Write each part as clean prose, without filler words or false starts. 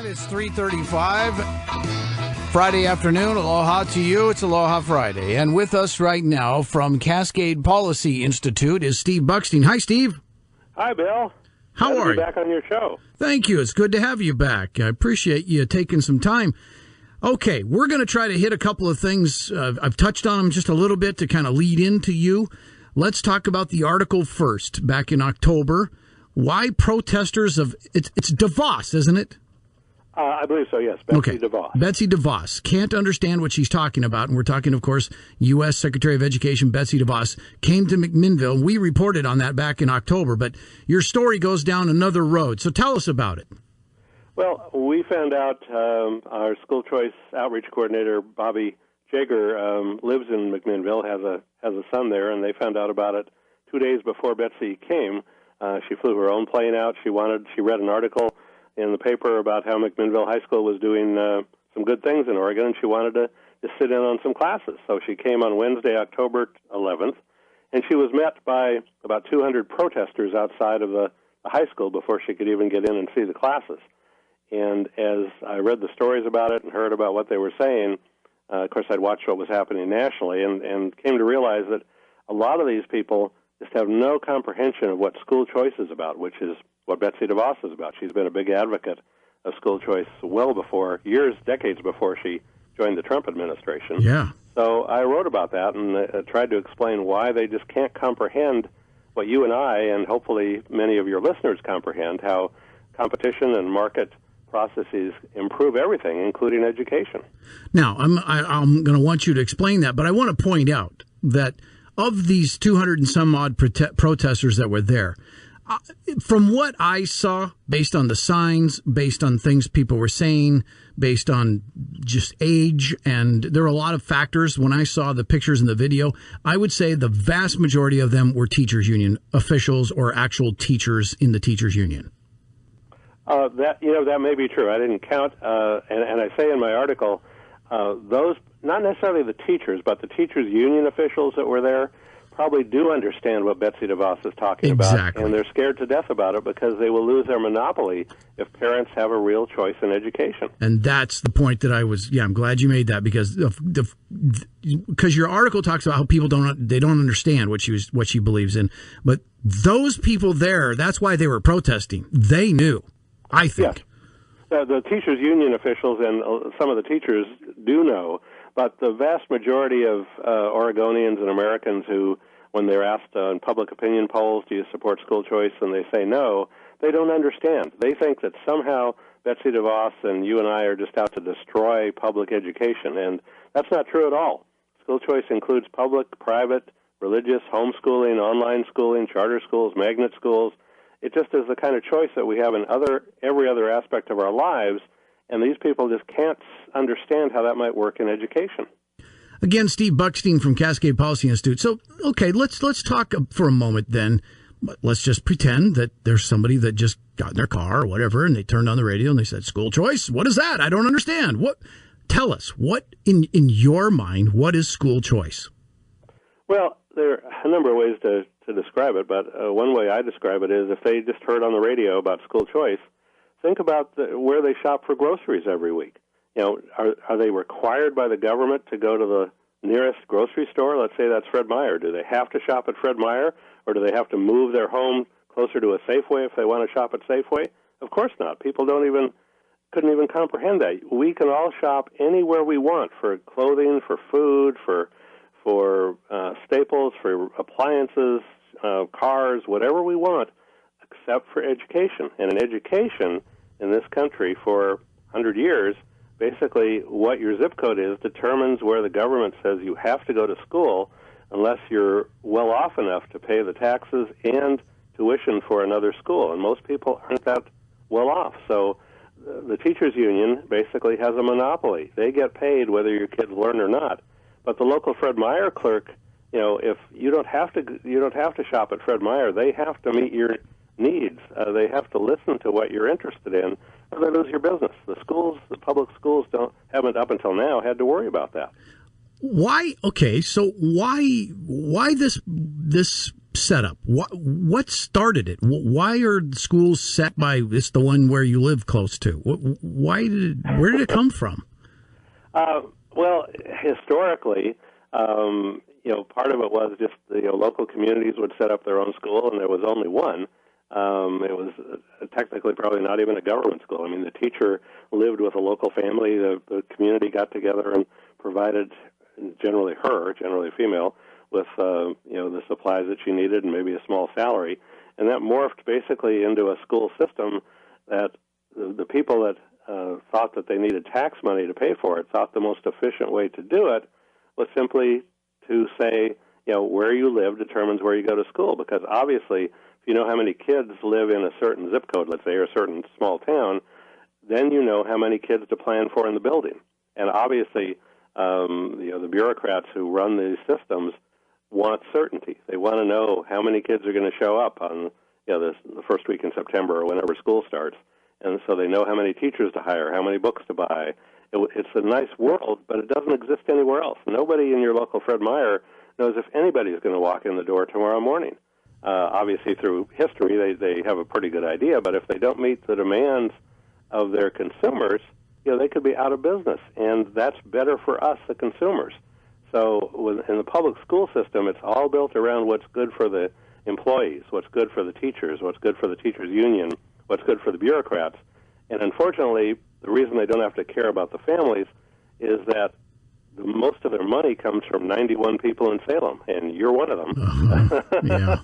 And it's 3:35 Friday afternoon. Aloha to you. It's Aloha Friday. And with us right now from Cascade Policy Institute is Steve Buckstein. Hi, Steve. Hi, Bill. How are you? Back on your show. Thank you. It's good to have you back. I appreciate you taking some time. Okay, we're going to try to hit a couple of things. I've touched on them just a little bit to kind of lead into you. Let's talk about the article first. Back in October, why protesters of it's DeVos, isn't it? I believe so, yes. Betsy DeVos. Betsy DeVos can't understand what she's talking about. And we're talking, of course, U.S. Secretary of Education Betsy DeVos came to McMinnville. We reported on that back in October. But your story goes down another road. So tell us about it. Well, we found out our school choice outreach coordinator, Bobby Jager, lives in McMinnville, has a son there, and they found out about it 2 days before Betsy came. She flew her own plane out. She read an article in the paper about how McMinnville High School was doing some good things in Oregon, and she wanted to sit in on some classes. So she came on Wednesday, October 11th, and she was met by about 200 protesters outside of the high school before she could even get in and see the classes. And as I read the stories about it and heard about what they were saying, of course, I'd watched what was happening nationally and came to realize that a lot of these people just have no comprehension of what school choice is about, which is what Betsy DeVos is about. She's been a big advocate of school choice well before, decades before she joined the Trump administration. Yeah. So I wrote about that and tried to explain why they just can't comprehend what you and I, and hopefully many of your listeners comprehend, how competition and market processes improve everything, including education. Now, I'm going to want you to explain that, but I want to point out that of these 200 and some odd protesters that were there, from what I saw, based on the signs, based on things people were saying, based on just age, and there were a lot of factors. When I saw the pictures and the video, I would say the vast majority of them were teachers union officials or actual teachers in the teachers union. That may be true. I didn't count, and I say in my article, those, not necessarily the teachers, but the teachers union officials that were there probably do understand what Betsy DeVos is talking about, and they're scared to death about it because they will lose their monopoly if parents have a real choice in education. And that's the point that I'm glad you made that, because your article talks about how people don't understand what she believes in, but those people there, that's why they were protesting. They knew, I think. Yes. The teachers union officials and some of the teachers do know. But the vast majority of Oregonians and Americans who, when they're asked in public opinion polls, do you support school choice, and they say no, they don't understand. They think that somehow Betsy DeVos and you and I are just out to destroy public education, and that's not true at all. School choice includes public, private, religious, homeschooling, online schooling, charter schools, magnet schools. It just is the kind of choice that we have in every other aspect of our lives. And these people just can't understand how that might work in education. Again, Steve Buckstein from Cascade Policy Institute. So, okay, let's talk for a moment then. Let's just pretend that there's somebody that just got in their car or whatever, and they turned on the radio and they said, school choice? What is that? I don't understand. Tell us, what in your mind, what is school choice? Well, there are a number of ways to describe it, but one way I describe it is if they just heard on the radio about school choice, think about where they shop for groceries every week. Are they required by the government to go to the nearest grocery store? Let's say that's Fred Meyer. Do they have to shop at Fred Meyer, or do they have to move their home closer to a Safeway if they want to shop at Safeway? Of course not. People couldn't even comprehend that. We can all shop anywhere we want for clothing, for food, for staples, for appliances, cars, whatever we want, except for education. And in education in this country for 100 years, basically what your zip code is determines where the government says you have to go to school unless you're well off enough to pay the taxes and tuition for another school. And most people aren't that well off. So the teachers union basically has a monopoly. They get paid whether your kids learn or not. But the local Fred Meyer clerk, if you don't have to shop at Fred Meyer, they have to meet your needs. They have to listen to what you're interested in, or they lose your business. The public schools haven't up until now had to worry about that. Why? Okay, so why this setup? What started it? Why are schools set by it's the one where you live close to? Where did it come from? Well, historically, part of it was just local communities would set up their own school, and there was only one. It was technically probably not even a government school. I mean, the teacher lived with a local family. The community got together and provided, generally female, with the supplies that she needed and maybe a small salary. And that morphed basically into a school system that the people that thought that they needed tax money to pay for it thought the most efficient way to do it was simply to say, where you live determines where you go to school, because obviously if you know how many kids live in a certain zip code, let's say, or a certain small town, then you know how many kids to plan for in the building. And obviously, the bureaucrats who run these systems want certainty. They want to know how many kids are going to show up on the first week in September or whenever school starts. And so they know how many teachers to hire, how many books to buy. It's a nice world, but it doesn't exist anywhere else. Nobody in your local Fred Meyer knows if anybody is going to walk in the door tomorrow morning. Obviously, through history, they have a pretty good idea, but if they don't meet the demands of their consumers, they could be out of business, and that's better for us, the consumers. So in the public school system, it's all built around what's good for the employees, what's good for the teachers, what's good for the teachers' union, what's good for the bureaucrats. And unfortunately, the reason they don't have to care about the families is that most of their money comes from 91 people in Salem, and you're one of them. Yeah.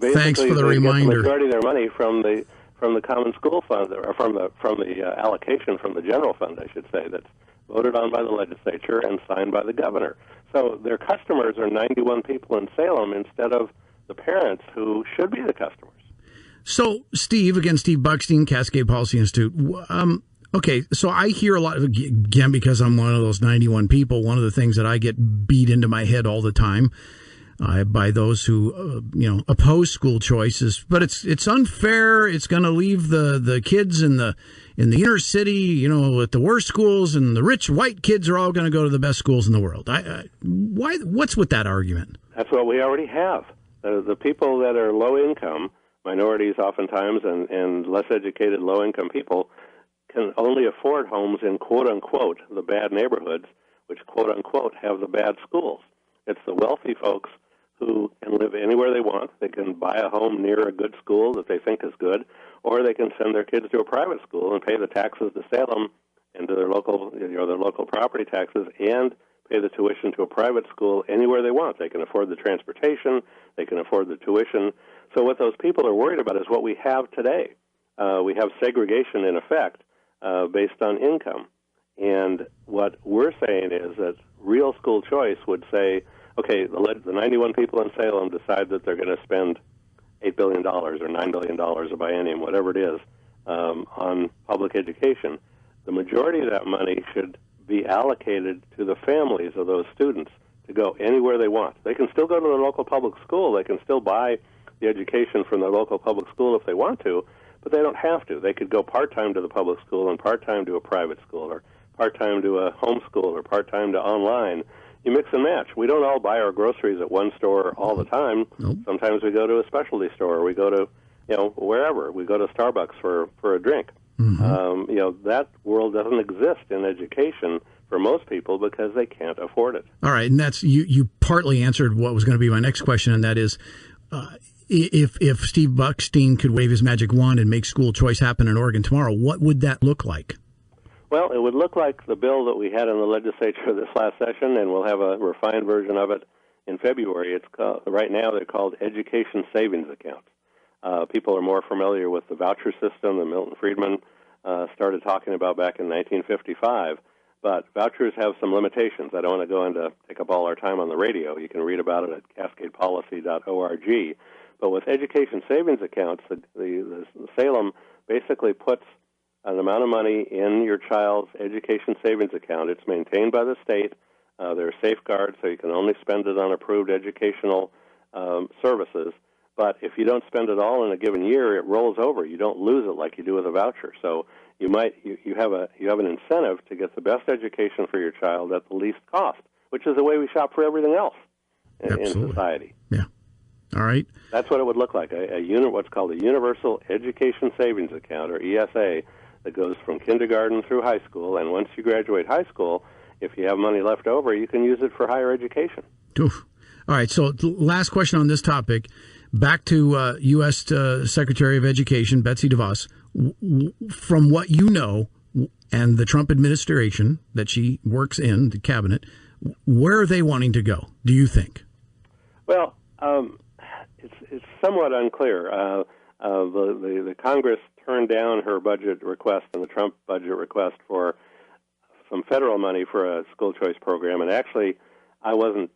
Thanks for the reminder. The majority of their money from the common school fund, or from the allocation from the general fund, I should say, that's voted on by the legislature and signed by the governor. So their customers are 91 people in Salem instead of the parents who should be the customers. So, Steve Buckstein, Cascade Policy Institute. Okay, so I hear a lot, again, because I'm one of those 91 people, one of the things that I get beat into my head all the time by those who, oppose school choices, but it's unfair. It's going to leave the kids in the inner city, at the worst schools, and the rich white kids are all going to go to the best schools in the world. Why? What's with that argument? That's what we already have. The people that are low income, minorities oftentimes, and less educated low income people can only afford homes in quote-unquote the bad neighborhoods, which quote-unquote have the bad schools. It's the wealthy folks who can live anywhere they want. They can buy a home near a good school that they think is good, or they can send their kids to a private school and pay the taxes to Salem and to their local property taxes, and pay the tuition to a private school anywhere they want. They can afford the transportation. They can afford the tuition. So what those people are worried about is what we have today. We have segregation in effect based on income. And what we're saying is that real school choice would say, okay, the 91 people in Salem decide that they're going to spend $8 billion or $9 billion a biennium, whatever it is, on public education. The majority of that money should be allocated to the families of those students to go anywhere they want. They can still go to their local public school. They can still buy the education from their local public school if they want to, but they don't have to. They could go part-time to the public school and part-time to a private school, or part-time to a homeschool, or part-time to online. You mix and match. We don't all buy our groceries at one store all the time. Nope. Sometimes we go to a specialty store, or we go to, wherever. We go to Starbucks for a drink. Mm-hmm. That world doesn't exist in education for most people because they can't afford it. All right, and that's you partly answered what was going to be my next question, and that is, if Steve Buckstein could wave his magic wand and make school choice happen in Oregon tomorrow, what would that look like? Well, it would look like the bill that we had in the legislature this last session, and we'll have a refined version of it in February. It's right now they're called education savings accounts. People are more familiar with the voucher system that Milton Friedman started talking about back in 1955. But vouchers have some limitations. I don't want to go into take up all our time on the radio. You can read about it at cascadepolicy.org. But with education savings accounts, the Salem basically puts an amount of money in your child's education savings account. It's maintained by the state. There are safeguards, so you can only spend it on approved educational services. But if you don't spend it all in a given year, it rolls over. You don't lose it like you do with a voucher. So you have an incentive to get the best education for your child at the least cost, which is the way we shop for everything else. in society. Yeah. All right. That's what it would look like, what's called a Universal Education Savings Account, or ESA, that goes from kindergarten through high school, and once you graduate high school, if you have money left over, you can use it for higher education. Oof. All right, so last question on this topic. Back to U.S. Secretary of Education, Betsy DeVos. From what you know, and the Trump administration that she works in, the cabinet, where are they wanting to go, do you think? Well, it's somewhat unclear. The Congress turned down her budget request and the Trump budget request for some federal money for a school choice program, and actually I wasn't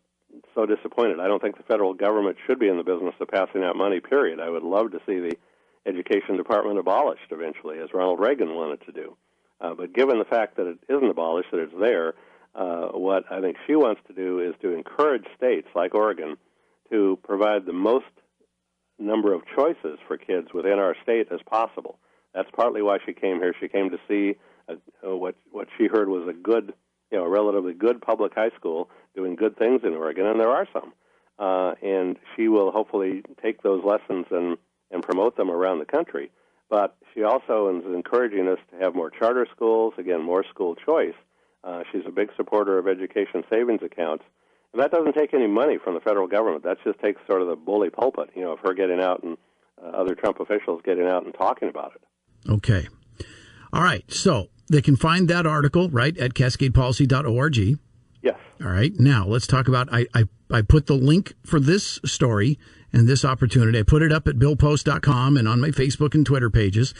so disappointed. I don't think the federal government should be in the business of passing out money, period. I would love to see the Education Department abolished eventually, as Ronald Reagan wanted to do. But given the fact that it isn't abolished, that it's there, what I think she wants to do is to encourage states like Oregon to provide the most number of choices for kids within our state as possible. That's partly why she came here. She came to see what she heard was a relatively good public high school doing good things in Oregon, and there are some. And she will hopefully take those lessons and promote them around the country. But she also is encouraging us to have more charter schools, again, more school choice. She's a big supporter of education savings accounts. And that doesn't take any money from the federal government. That just takes sort of the bully pulpit, of her getting out and other Trump officials getting out and talking about it. Okay. All right. So they can find that article, right, at cascadepolicy.org. Yes. All right. Now, let's talk about, I put the link for this story and this opportunity. I put it up at billpost.com and on my Facebook and Twitter pages.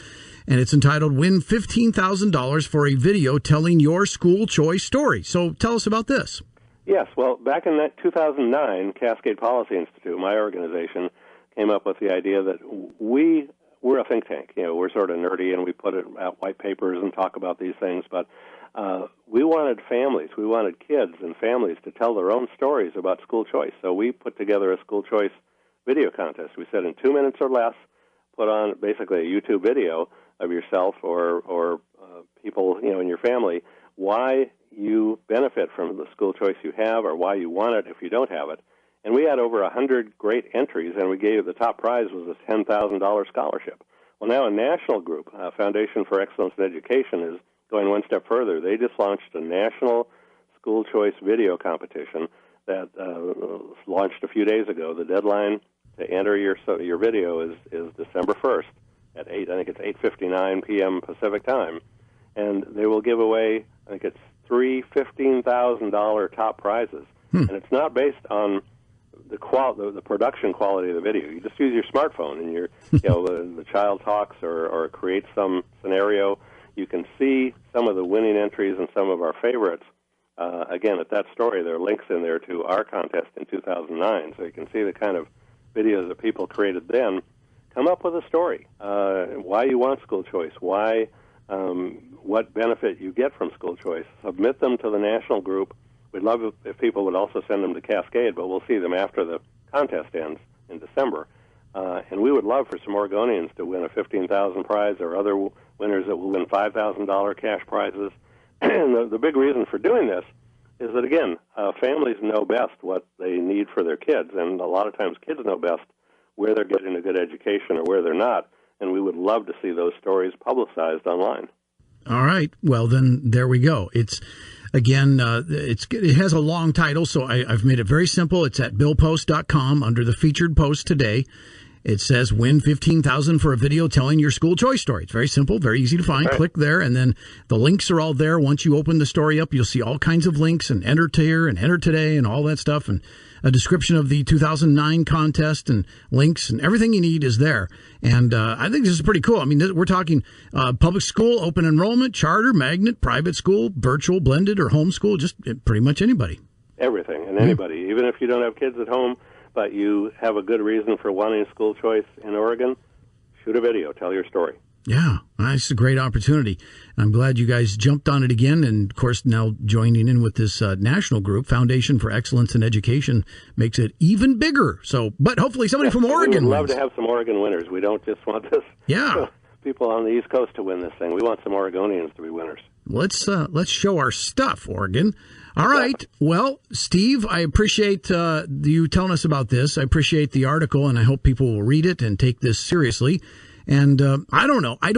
And it's entitled, Win $15,000 for a Video Telling Your School Choice Story. So tell us about this. Yes. Well, back in 2009, Cascade Policy Institute, my organization, came up with the idea that we're a think tank. We're sort of nerdy, and we put out white papers and talk about these things. But we wanted families, we wanted kids and families to tell their own stories about school choice. So we put together a school choice video contest. We said in 2 minutes or less, put on basically a YouTube video of yourself or people in your family, why you benefit from the school choice you have or why you want it if you don't have it. And we had over 100 great entries, and we gave the top prize was a $10,000 scholarship. Well, now a national group, Foundation for Excellence in Education, is going one step further. They just launched a national school choice video competition that launched a few days ago. The deadline to enter your video is December 1st at 8:59 p.m. Pacific time, and they will give away, I think it's three $15,000 top prizes, and it's not based on the production quality of the video. You just use your smartphone and the child talks or creates some scenario. You can see some of the winning entries and some of our favorites. Again, at that story, there are links in there to our contest in 2009, so you can see the kind of videos that people created then. Come up with a story, why you want school choice, why, what benefit you get from school choice. Submit them to the national group. We'd love if people would also send them to Cascade, but we'll see them after the contest ends in December. And we would love for some Oregonians to win a $15,000 prize or other winners that will win $5,000 cash prizes. And the big reason for doing this is that, again, families know best what they need for their kids, and a lot of times kids know best where they're getting a good education or where they're not, and we would love to see those stories publicized online. All right. Well, then there we go. It's, again, it has a long title, so I've made it very simple. It's at billpost.com under the featured post today. It says, win $15,000 for a video telling your school choice story. It's very simple, very easy to find. Right. Click there, and then the links are all there. Once you open the story up, you'll see all kinds of links, and enter here and enter today and all that stuff, and a description of the 2009 contest and links, and everything you need is there. And I think this is pretty cool. I mean, we're talking public school, open enrollment, charter, magnet, private school, virtual, blended, or homeschool, just pretty much anybody. Everything and anybody, even if you don't have kids at home, but you have a good reason for wanting school choice in Oregon, shoot a video, tell your story. Yeah, it's a great opportunity. I'm glad you guys jumped on it again. And, of course, now joining in with this national group, Foundation for Excellence in Education, makes it even bigger. So, but hopefully somebody from Oregon wins. We'd love wins. to have some Oregon winners. We don't just want this people on the East Coast to win this thing. We want some Oregonians to be winners. Let's show our stuff, Oregon. All right. Well, Steve, I appreciate you telling us about this. I appreciate the article, and I hope people will read it and take this seriously. And I don't know. I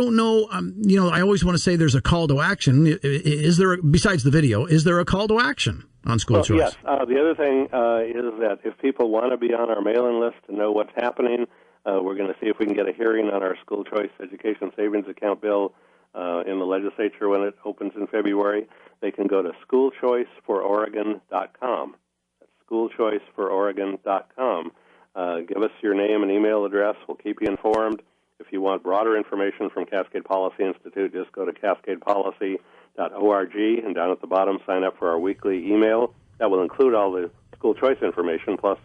always want to say there's a call to action. Is there, besides the video, is there a call to action on school choice? Yes. The other thing is that if people want to be on our mailing list to know what's happening, we're going to see if we can get a hearing on our school choice education savings account bill in the legislature when it opens in February. They can go to schoolchoicefororegon.com. That's schoolchoicefororegon.com. Give us your name and email address. We'll keep you informed. If you want broader information from Cascade Policy Institute, just go to cascadepolicy.org, and down at the bottom, sign up for our weekly email. That will include all the school choice information, plus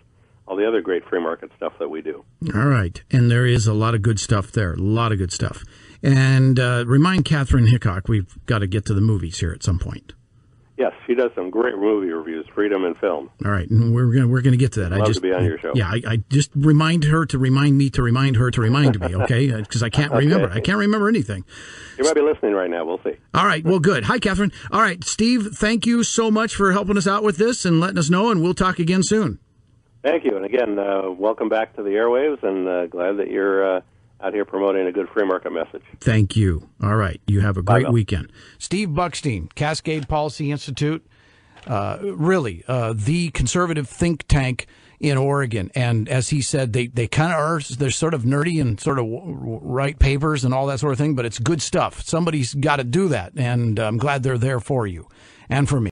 all the other great free market stuff that we do. All right. And there is a lot of good stuff there, a lot of good stuff. And remind Catherine Hickok, we've got to get to the movies here at some point. Yes, she does some great movie reviews, Freedom and Film. All right, and we're gonna get to that. I'd love to be on your show. Yeah, I just remind her to remind me to remind her to remind me, okay? Because I can't remember. I can't remember anything. You might be listening right now. We'll see. All right, well, good. Hi, Catherine. All right, Steve, thank you so much for helping us out with this and letting us know, and we'll talk again soon. Thank you. And again, welcome back to the airwaves, and glad that you're out here promoting a good free market message. Thank you. All right, you have a great weekend. Steve Buckstein, Cascade Policy Institute. Really, the conservative think tank in Oregon. And as he said, they kind of are, they're sort of nerdy and sort of write papers and all that sort of thing, but it's good stuff. Somebody's got to do that. And I'm glad they're there for you and for me.